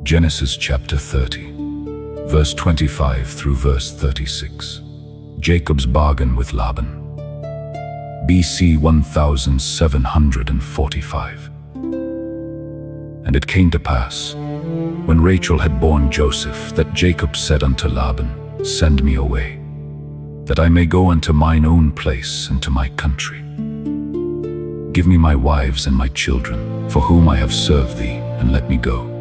Genesis chapter 30, verse 25 through verse 36. Jacob's bargain with Laban. BC 1745. And it came to pass, when Rachel had borne Joseph, that Jacob said unto Laban, Send me away, that I may go unto mine own place and to my country. Give me my wives and my children, for whom I have served thee, and let me go.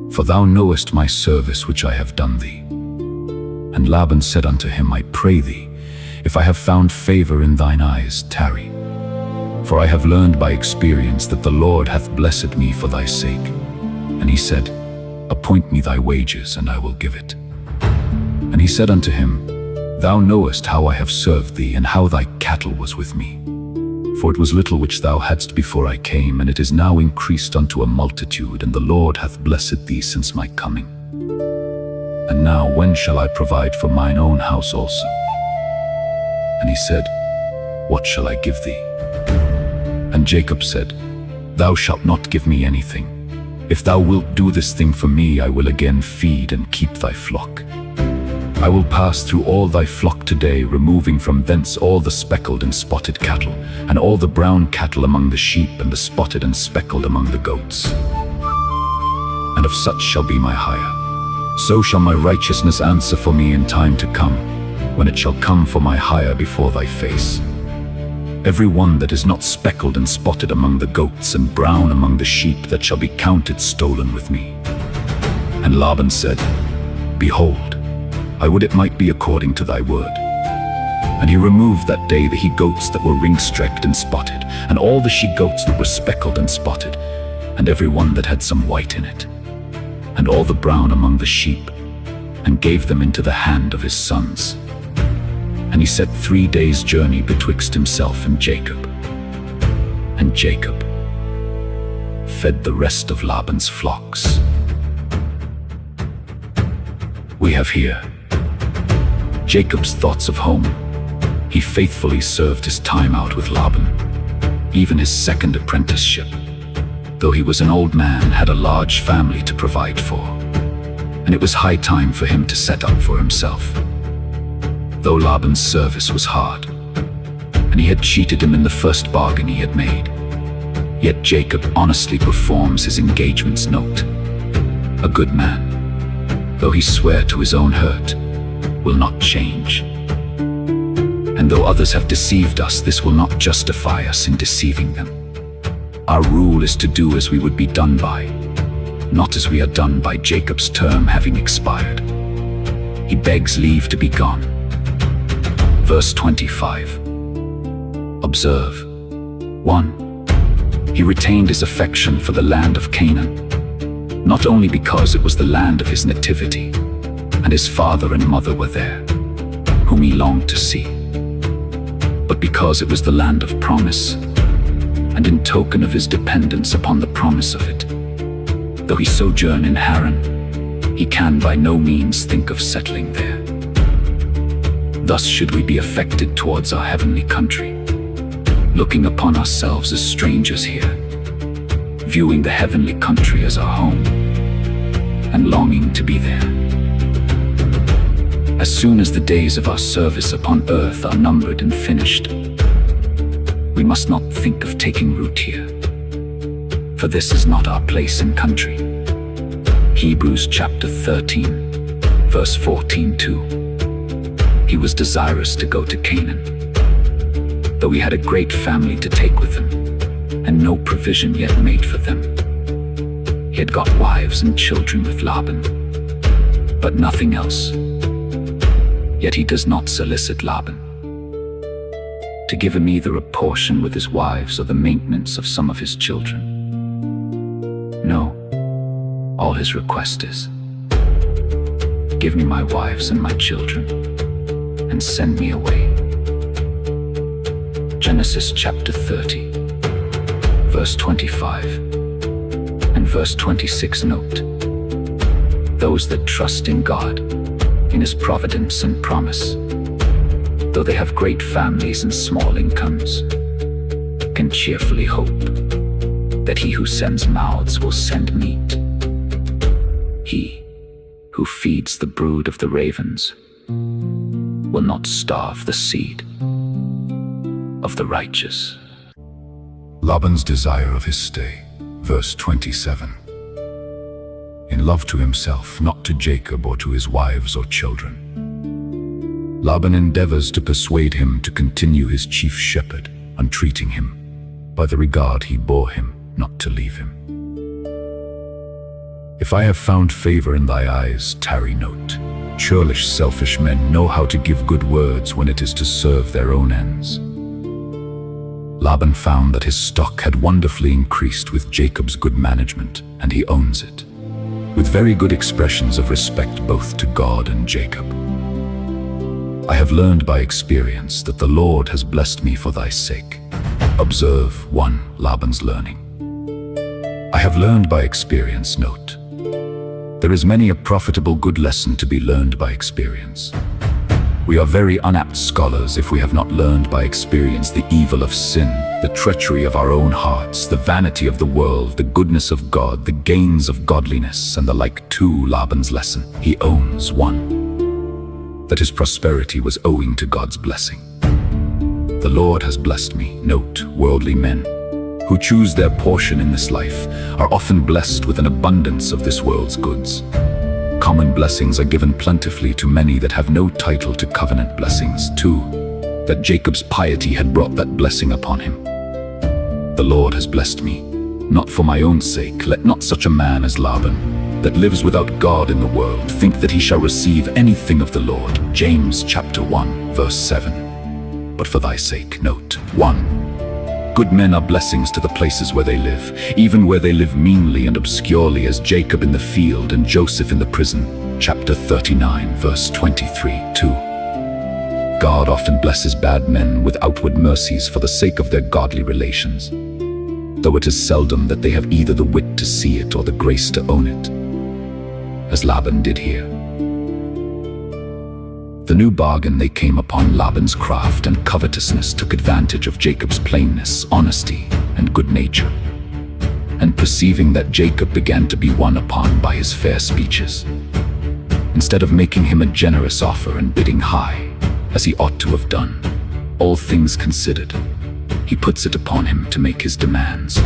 For thou knowest my service which I have done thee. And Laban said unto him, I pray thee, if I have found favor in thine eyes, tarry. For I have learned by experience that the Lord hath blessed me for thy sake. And he said, Appoint me thy wages, and I will give it. And he said unto him, Thou knowest how I have served thee, and how thy cattle was with me. For it was little which thou hadst before I came, and it is now increased unto a multitude, and the Lord hath blessed thee since my coming. And now when shall I provide for mine own house also? And he said, What shall I give thee? And Jacob said, Thou shalt not give me anything. If thou wilt do this thing for me, I will again feed and keep thy flock. I will pass through all thy flock today, removing from thence all the speckled and spotted cattle, and all the brown cattle among the sheep, and the spotted and speckled among the goats. And of such shall be my hire. So shall my righteousness answer for me in time to come, when it shall come for my hire before thy face. Every one that is not speckled and spotted among the goats, and brown among the sheep, that shall be counted stolen with me. And Laban said, Behold, I would it might be according to thy word. And he removed that day the he-goats that were ring-streaked and spotted, and all the she-goats that were speckled and spotted, and every one that had some white in it, and all the brown among the sheep, and gave them into the hand of his sons. And he set 3 days' journey betwixt himself and Jacob. And Jacob fed the rest of Laban's flocks. We have here Jacob's thoughts of home. He faithfully served his time out with Laban, even his second apprenticeship. Though he was an old man, had a large family to provide for, and it was high time for him to set up for himself. Though Laban's service was hard, and he had cheated him in the first bargain he had made, yet Jacob honestly performs his engagement's note. A good man, though he swear to his own hurt, will not change. And though others have deceived us, this will not justify us in deceiving them. Our rule is to do as we would be done by, not as we are done by. Jacob's term having expired, he begs leave to be gone. Verse 25. Observe. 1. He retained his affection for the land of Canaan, not only because it was the land of his nativity, and his father and mother were there, whom he longed to see, but because it was the land of promise, and in token of his dependence upon the promise of it. Though he sojourn in Haran, he can by no means think of settling there. Thus should we be affected towards our heavenly country, looking upon ourselves as strangers here, viewing the heavenly country as our home, and longing to be there. As soon as the days of our service upon earth are numbered and finished, we must not think of taking root here, for this is not our place and country. Hebrews chapter 13, verse 14-2. He was desirous to go to Canaan, though he had a great family to take with him, and no provision yet made for them. He had got wives and children with Laban, but nothing else. Yet he does not solicit Laban to give him either a portion with his wives or the maintenance of some of his children. No, all his request is, Give me my wives and my children, and send me away. Genesis chapter 30, verse 25 and verse 26 note, those that trust in God, in His providence and promise, though they have great families and small incomes, can cheerfully hope that He who sends mouths will send meat. He who feeds the brood of the ravens will not starve the seed of the righteous. Laban's desire of his stay, verse 27. In love to himself, not to Jacob or to his wives or children. Laban endeavors to persuade him to continue his chief shepherd, entreating him, by the regard he bore him, not to leave him. If I have found favor in thy eyes, tarry not. Churlish, selfish men know how to give good words when it is to serve their own ends. Laban found that his stock had wonderfully increased with Jacob's good management, and he owns it, with very good expressions of respect both to God and Jacob. I have learned by experience that the Lord has blessed me for thy sake. Observe 1. Laban's learning. I have learned by experience. Note, there is many a profitable good lesson to be learned by experience. We are very unapt scholars if we have not learned by experience the evil of sin, the treachery of our own hearts, the vanity of the world, the goodness of God, the gains of godliness, and the like. 2. Laban's lesson. He owns 1. That his prosperity was owing to God's blessing. The Lord has blessed me. Note, worldly men who choose their portion in this life are often blessed with an abundance of this world's goods. Common blessings are given plentifully to many that have no title to covenant blessings. 2. That Jacob's piety had brought that blessing upon him. The Lord has blessed me, not for my own sake. Let not such a man as Laban, that lives without God in the world, think that he shall receive anything of the Lord. James chapter 1, verse 7. But for thy sake. Note, 1. Good men are blessings to the places where they live, even where they live meanly and obscurely, as Jacob in the field and Joseph in the prison. Chapter 39, verse 23. 2. God often blesses bad men with outward mercies for the sake of their godly relations, though it is seldom that they have either the wit to see it or the grace to own it, as Laban did here. The new bargain they came upon. Laban's craft and covetousness took advantage of Jacob's plainness, honesty, and good nature. And perceiving that Jacob began to be won upon by his fair speeches, instead of making him a generous offer and bidding high, as he ought to have done, all things considered, he puts it upon him to make his demands.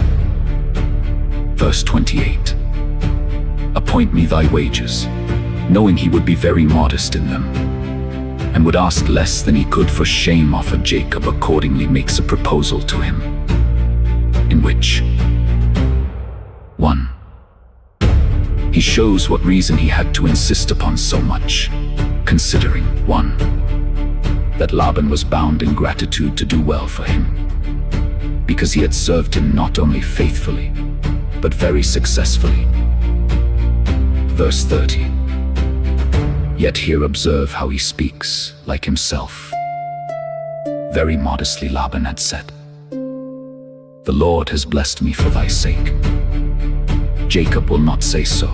Verse 28. Appoint me thy wages, knowing he would be very modest in them, and would ask less than he could for shame offer. Jacob accordingly makes a proposal to him, in which 1. He shows what reason he had to insist upon so much, considering 1. That Laban was bound in gratitude to do well for him, because he had served him not only faithfully, but very successfully. Verse 30. Yet here observe how he speaks, like himself. Very modestly Laban had said, the Lord has blessed me for thy sake. Jacob will not say so,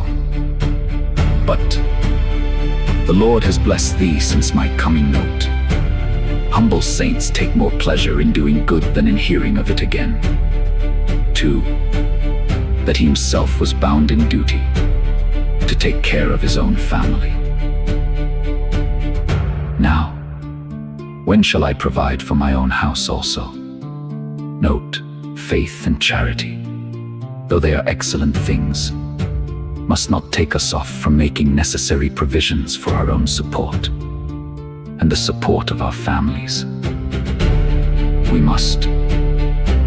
but the Lord has blessed thee since my coming. Note, humble saints take more pleasure in doing good than in hearing of it again. 2. That he himself was bound in duty to take care of his own family. Now, when shall I provide for my own house also? Note, faith and charity, though they are excellent things, must not take us off from making necessary provisions for our own support and the support of our families. We must,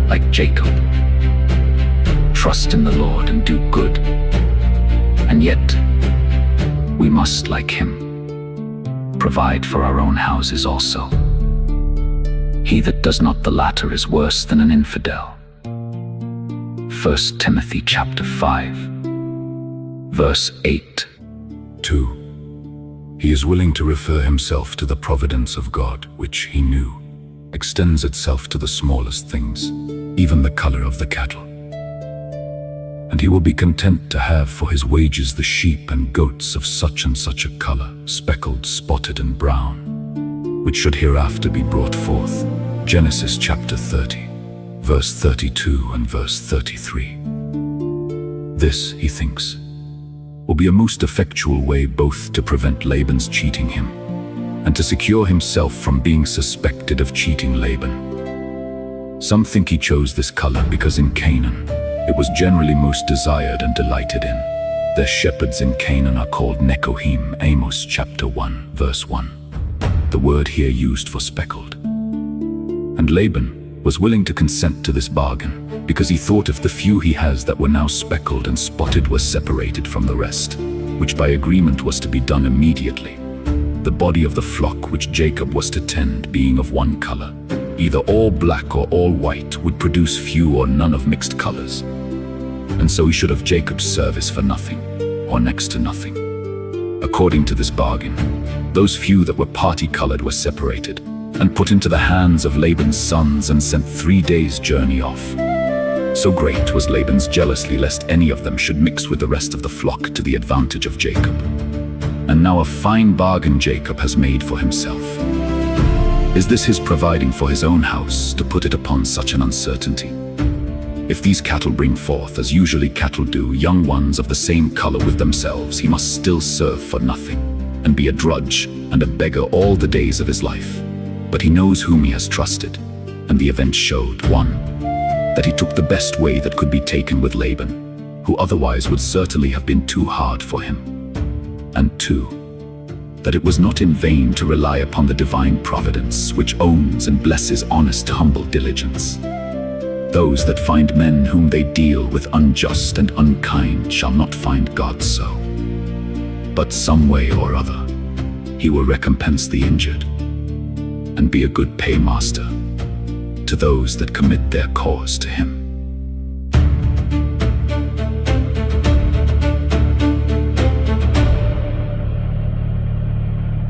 like Jacob, trust in the Lord and do good, and yet we must, like him, provide for our own houses also. He that does not the latter is worse than an infidel. 1 Timothy chapter 5, verse 8. 2. He is willing to refer himself to the providence of God, which he knew extends itself to the smallest things, even the color of the cattle. And he will be content to have for his wages the sheep and goats of such and such a color, speckled, spotted, and brown, which should hereafter be brought forth. Genesis chapter 30, verse 32 and verse 33. This, he thinks, will be a most effectual way both to prevent Laban's cheating him and to secure himself from being suspected of cheating Laban. Some think he chose this color because in Canaan it was generally most desired and delighted in. Their shepherds in Canaan are called Nekohim, Amos chapter 1, verse 1. The word here used for speckled. And Laban was willing to consent to this bargain because he thought if the few he has that were now speckled and spotted were separated from the rest, which by agreement was to be done immediately, the body of the flock which Jacob was to tend being of one color, either all black or all white, would produce few or none of mixed colors. And so he should have Jacob's service for nothing, or next to nothing. According to this bargain, those few that were party-colored were separated and put into the hands of Laban's sons and sent 3 days' journey off. So great was Laban's jealousy lest any of them should mix with the rest of the flock to the advantage of Jacob. And now a fine bargain Jacob has made for himself. Is this his providing for his own house to put it upon such an uncertainty? If these cattle bring forth, as usually cattle do, young ones of the same color with themselves, he must still serve for nothing, and be a drudge and a beggar all the days of his life. But he knows whom he has trusted, and the event showed, 1, that he took the best way that could be taken with Laban, who otherwise would certainly have been too hard for him, and 2, that it was not in vain to rely upon the divine providence which owns and blesses honest, humble diligence. Those that find men whom they deal with unjust and unkind shall not find God so. But some way or other, he will recompense the injured, and be a good paymaster to those that commit their cause to him.